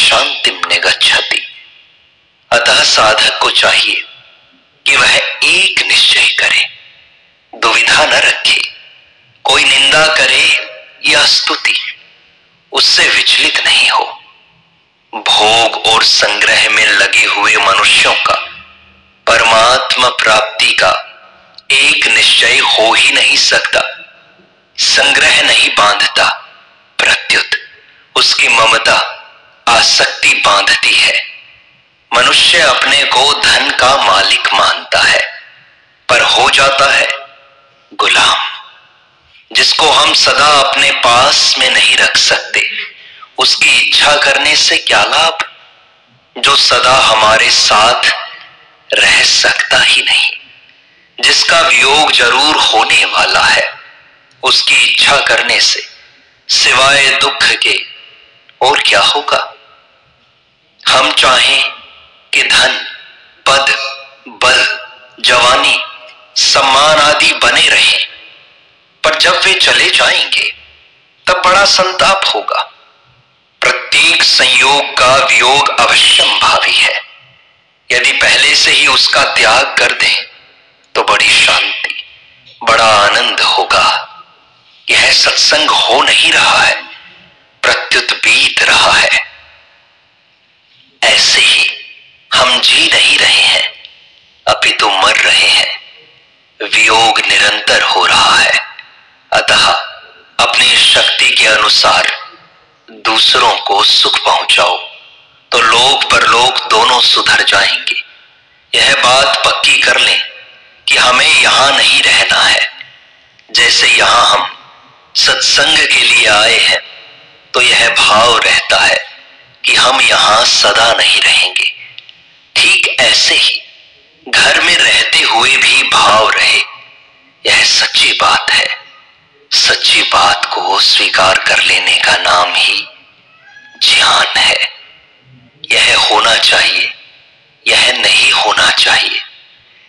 शांतिम निगच्छति। अतः साधक को चाहिए कि वह एक निश्चय करे, दुविधा न रखे। कोई निंदा करे या स्तुति, उससे विचलित नहीं हो। भोग और संग्रह में लगे हुए मनुष्यों का परमात्मा प्राप्ति का एक निश्चय हो ही नहीं सकता। संग्रह नहीं बांधता, प्रत्युत उसकी ममता आसक्ति बांधती है। मनुष्य अपने को धन का मालिक मानता है, पर हो जाता है गुलाम। जिसको हम सदा अपने पास में नहीं रख सकते, उसकी इच्छा करने से क्या लाभ। जो सदा हमारे साथ रह सकता ही नहीं, जिसका वियोग जरूर होने वाला है, उसकी इच्छा करने से सिवाय दुख के और क्या होगा। हम चाहें कि धन, पद, बल, जवानी, सम्मान आदि बने रहें, पर जब वे चले जाएंगे तब बड़ा संताप होगा। प्रत्येक संयोग का वियोग अवश्यंभावी है। यदि पहले से ही उसका त्याग कर दें तो बड़ी शांति, बड़ा आनंद होगा। यह सत्संग हो नहीं रहा है, प्रत्युत बीत रहा है। ऐसे ही हम जी नहीं रहे हैं, अपितु मर रहे हैं। वियोग निरंतर हो रहा है। अतः अपनी शक्ति के अनुसार दूसरों को सुख पहुंचाओ, तो लोक परलोक दोनों सुधर जाएंगे। यह बात पक्की कर लें कि हमें यहां नहीं रहना है। जैसे यहां हम सत्संग के लिए आए हैं, तो यह भाव रहता है कि हम यहां सदा नहीं रहेंगे। ठीक ऐसे ही घर में रहते हुए भी भाव रहे। यह सच्ची बात है। सच्ची बात को स्वीकार कर लेने का नाम ही ज्ञान है। यह होना चाहिए, यह नहीं होना चाहिए,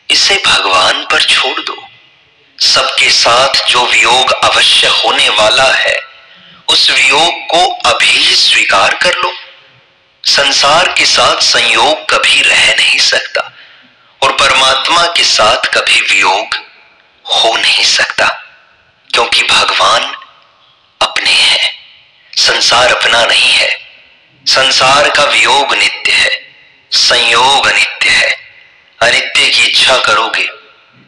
इसे भगवान पर छोड़ दो। सबके साथ जो वियोग अवश्य होने वाला है, उस वियोग को अभी स्वीकार कर लो। संसार के साथ संयोग कभी रह नहीं सकता और परमात्मा के साथ कभी वियोग हो नहीं सकता, क्योंकि भगवान अपने हैं, संसार अपना नहीं है। संसार का वियोग नित्य है, संयोग अनित्य है। अनित्य की इच्छा करोगे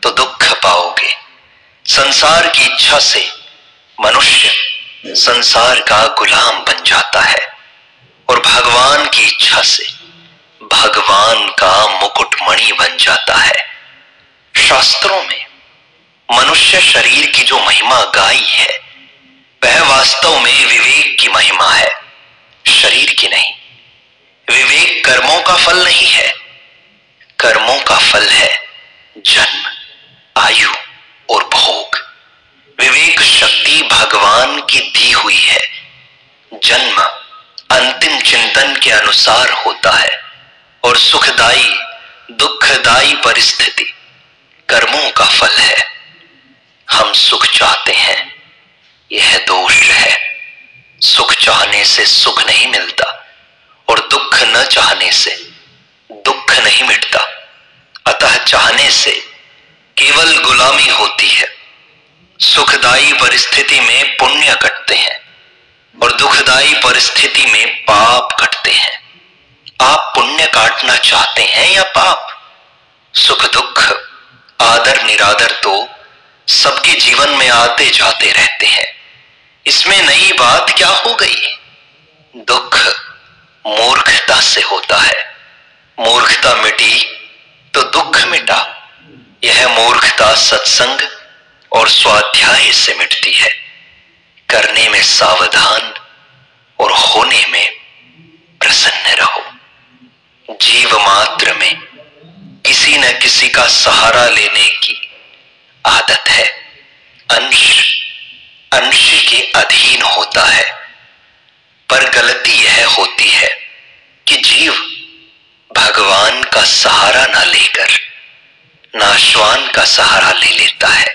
तो दुख पाओगे। संसार की इच्छा से मनुष्य संसार का गुलाम बन जाता है और भगवान की इच्छा से भगवान का मुकुटमणि बन जाता है। शास्त्रों में मनुष्य शरीर की जो महिमा गाई है, वह वास्तव में विवेक की महिमा है, शरीर की नहीं। विवेक कर्मों का फल नहीं है, कर्मों का फल है जन्म, आयु और भोग। विवेक शक्ति भगवान की दी हुई है। जन्म अंतिम चिंतन के अनुसार होता है और सुखदाई दुखदाई परिस्थिति कर्मों का फल है। हम सुख चाहते हैं, यह दोष है। सुख चाहने से सुख नहीं मिलता और दुख न चाहने से दुख नहीं मिटता। अतः चाहने से केवल गुलामी होती है। सुखदायी परिस्थिति में पुण्य कटते हैं और दुखदायी परिस्थिति में पाप कटते हैं। आप पुण्य काटना चाहते हैं या पाप? सुख दुख आदर निरादर तो सबके जीवन में आते जाते रहते हैं। इसमें नई बात क्या हो गई? दुख मूर्खता से होता है। मूर्खता मिटी तो दुख मिटा। यह मूर्खता सत्संग और स्वाध्याय से मिटती है। करने में सावधान और होने में प्रसन्न रहो। जीव मात्र में किसी न किसी का सहारा लेने की आदत है। अंश अंश के अधीन होता है, पर गलती यह होती है कि जीव भगवान का सहारा न लेकर नाशवान का सहारा ले लेता है।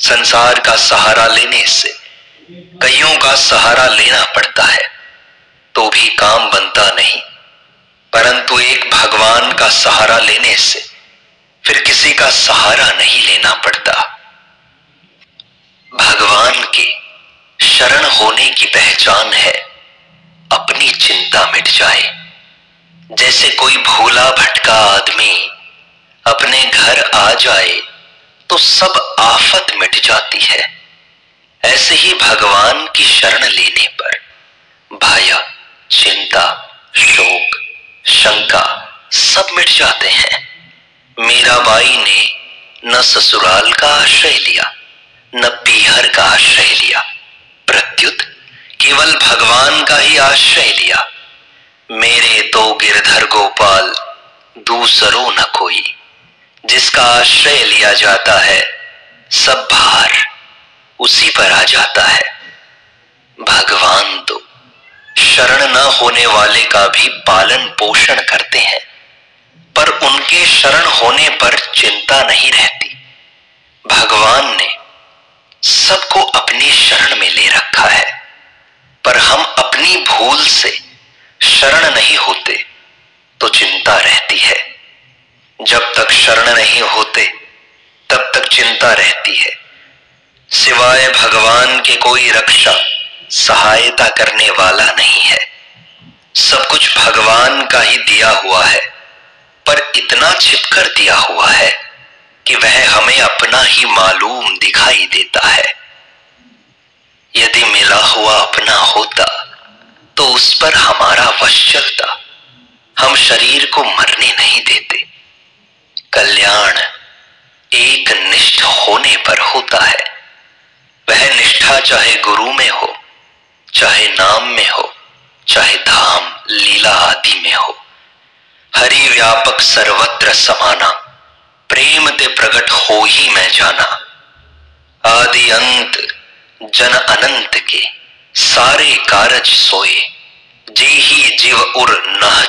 संसार का सहारा लेने से कईयों का सहारा लेना पड़ता है। तो भी काम बनता नहीं, परंतु एक भगवान का सहारा लेने से फिर किसी का सहारा नहीं लेना पड़ता। भगवान के शरण होने की पहचान है अपनी चिंता मिट जाए। जैसे कोई भूला भटका आदमी अपने घर आ जाए तो सब आफत मिट जाती है, ऐसे ही भगवान की शरण लेने पर भय, चिंता, शोक, शंका सब मिट जाते हैं। मीराबाई ने न ससुराल का आश्रय लिया न पीहर का आश्रय लिया, प्रत्युत केवल भगवान का ही आश्रय लिया। मेरे तो गिरधर गोपाल दूसरो न कोई, जिसका आश्रय लिया जाता है सब भार उसी पर आ जाता है। भगवान तो शरण न होने वाले का भी पालन पोषण करते हैं, पर उनके शरण होने पर चिंता नहीं रहती। भगवान ने सबको अपनी शरण में ले रखा है, पर हम अपनी भूल से शरण नहीं होते तो चिंता रहती है। जब तक शरण नहीं होते तब तक चिंता रहती है। सिवाय भगवान के कोई रक्षा सहायता करने वाला नहीं है। सब कुछ भगवान का ही दिया हुआ है, पर इतना छिपकर दिया हुआ है कि वह हमें अपना ही मालूम दिखाई देता है। यदि मिला हुआ अपना होता तो उस पर हमारा वश चलता, हम शरीर को मरने नहीं देते। कल्याण एक निष्ठ होने पर होता है। वह निष्ठा चाहे गुरु में हो, चाहे नाम में हो, चाहे धाम लीला आदि में हो। हरि व्यापक सर्वत्र समाना, प्रेम ते प्रगट हो ही मैं जाना। आदि अंत जन अनंत के, सारे कारज सोए, जे ही जीव उर नह